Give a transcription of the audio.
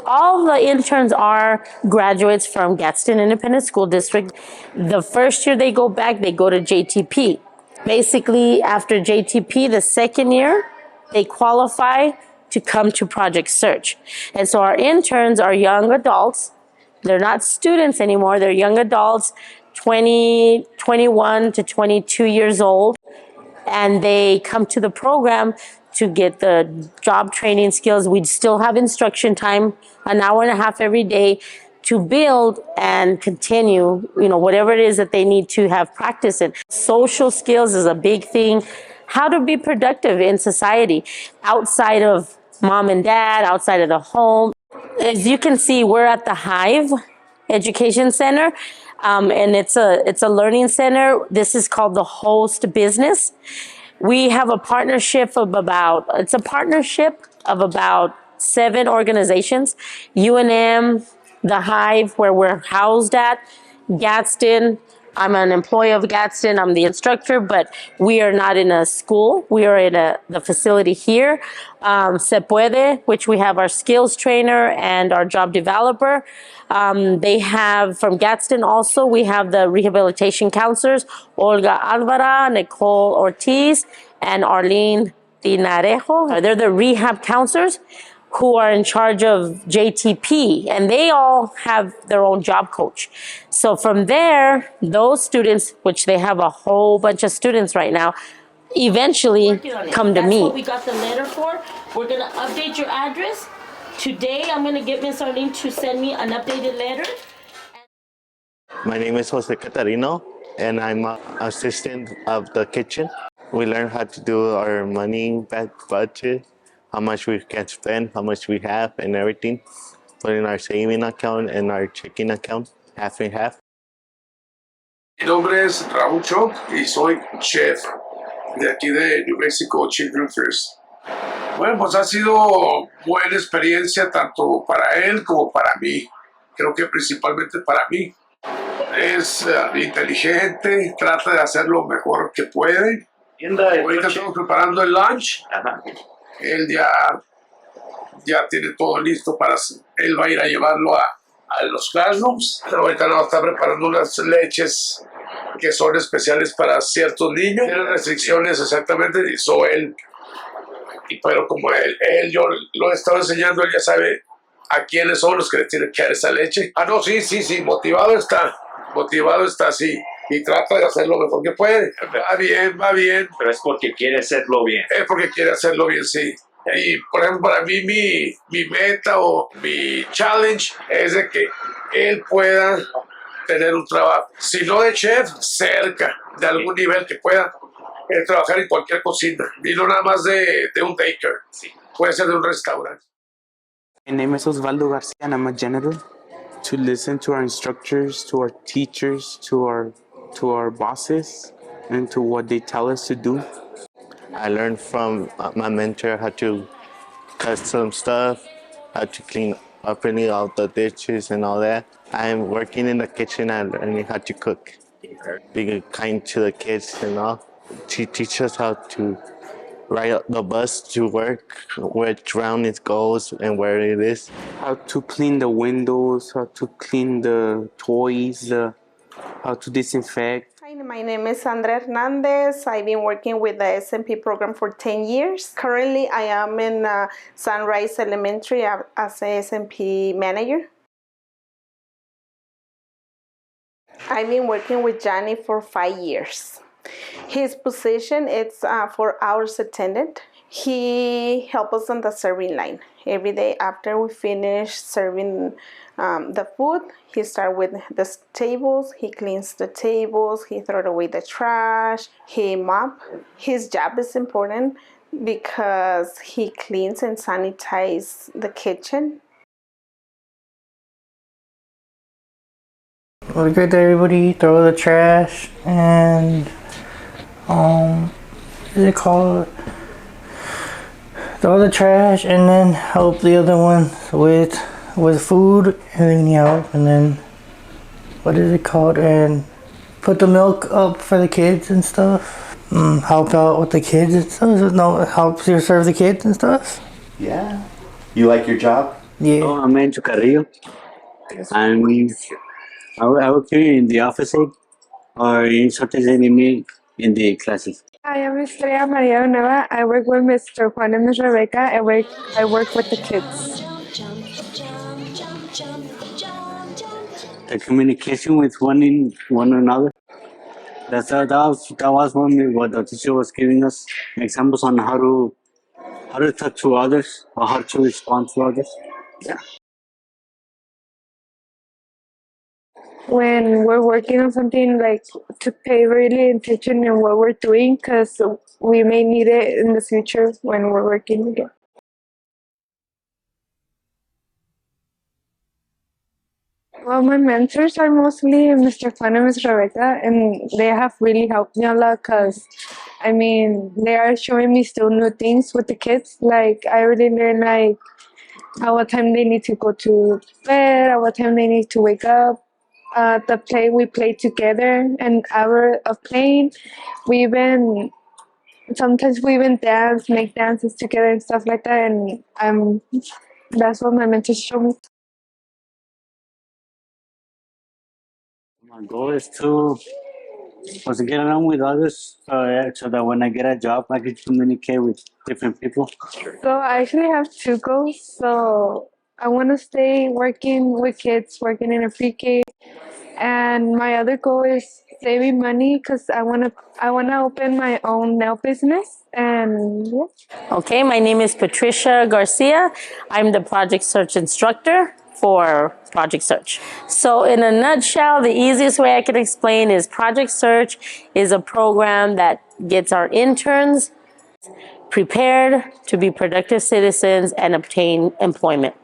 All the interns are graduates from Gadsden Independent School District. The first year they go back, they go to JTP. Basically, after JTP, the second year, they qualify to come to Project Search. And so our interns are young adults. They're not students anymore. They're young adults, 21 to 22 years old. And they come to the program to get the job training skills. We still have instruction time, an hour and a half every day to build and continue, whatever it is that they need to have practice in. Social skills is a big thing. How to be productive in society outside of mom and dad, outside of the home. As you can see, we're at the Hive Education Center, and it's a learning center. This is called the Host Business. We have a partnership of about 7 organizations: UNM, the Hive, where we're housed at, Gadsden. I'm an employee of Gadsden. I'm the instructor, but we are not in a school. We are in the facility here. Se Puede, which we have our skills trainer and our job developer. They have from Gadsden also, we have the rehabilitation counselors, Olga Alvara, Nicole Ortiz, and Arlene Dinarejo. They're the rehab counselors who are in charge of JTP, and they all have their own job coach. So from there, those students, which they have a whole bunch of students right now, eventually come to me. That's what we got the letter for. We're gonna update your address. Today, I'm gonna get Ms. Arlene to send me an updated letter. My name is Jose Catarino, and I'm an assistant of the kitchen. We learn how to do our money budget, how much we can spend, how much we have, and everything. Put in our saving account and our checking account, half and half. Mi nombre es Raúl Choc y soy chef de aquí de New Mexico Children First. Bueno, pues ha sido buena experiencia tanto para él como para mí. Creo que principalmente para mí. Es inteligente, trata de hacer lo mejor que puede. Ahorita estamos preparando el lunch. Ajá. Él ya tiene todo listo él va a ir a llevarlo a los classrooms. Ahorita nos está preparando unas leches que son especiales para ciertos niños. Tiene restricciones exactamente, hizo él. Pero como yo lo he estado enseñando, él ya sabe a quiénes son los que le tienen que dar esa leche. No, sí, motivado está, sí. Y trata de hacer lo mejor que puede. Va bien. Pero es porque quiere hacerlo bien. Es porque quiere hacerlo bien, sí. Y, por ejemplo, para mí mi meta o mi challenge es de que él pueda tener un trabajo, si no de chef, cerca, de algún nivel que pueda trabajar en cualquier cocina. Y no nada más de un daycare. Sí. Puede ser de un restaurante. My name is Osvaldo Garcia, and I'm a janitor. To listen to our instructors, to our teachers, to our bosses, and to what they tell us to do. I learned from my mentor how to cut some stuff, how to clean up any all the dishes and all that. I'm working in the kitchen and learning how to cook. Being kind to the kids and all. She teaches us how to ride the bus to work, which round it goes and where it is. How to clean the windows, how to clean the toys, how to disinfect. Hi, my name is Sandra Hernandez. I've been working with the SMP program for 10 years. Currently, I am in Sunrise Elementary as a SMP manager. I've been working with Johnny for 5 years. His position is 4 hours attendant. He helps us on the serving line. Every day after we finish serving the food, he starts with the tables, he cleans the tables, he throws away the trash, he mops. His job is important because he cleans and sanitizes the kitchen. Well, great to everybody, throw the trash and what is it called? Throw the trash and then help the other one with food and then help, and then what is it called, and put the milk up for the kids and stuff. Help out with the kids and stuff. No, helps you serve the kids and stuff. Yeah. You like your job? Yeah. Oh, I'm into Carrillo. I'm I work here in the office aid or in sometimes in the classes. Hi, I'm Estrella Maria Nava. I work with Mr. Juan and Ms. Rebecca. I work with the kids. The communication with one another. That was what the teacher was giving us examples on how to talk to others or how to respond to others. When we're working on something, like to pay really attention in what we're doing, because we may need it in the future when we're working again. Well, my mentors are mostly Mr. Juan and Ms. Rebecca, and they have really helped me a lot because, I mean, they are showing me still new things with the kids. Like, I really learn, like, at what time they need to go to bed, at what time they need to wake up. The play we play together, and hour of playing, we even sometimes we even dance, make dances together and stuff like that. And that's what my mentors show me. My goal is to was to get along with others so that when I get a job, I can communicate with different people. So I actually have two goals. So I want to stay working with kids, working in a pre-K, and my other goal is saving money because I wanna open my own nail business. And yeah. Okay, my name is Patricia Garcia. I'm the Project Search instructor for Project Search. So in a nutshell, the easiest way I can explain is Project Search is a program that gets our interns prepared to be productive citizens and obtain employment.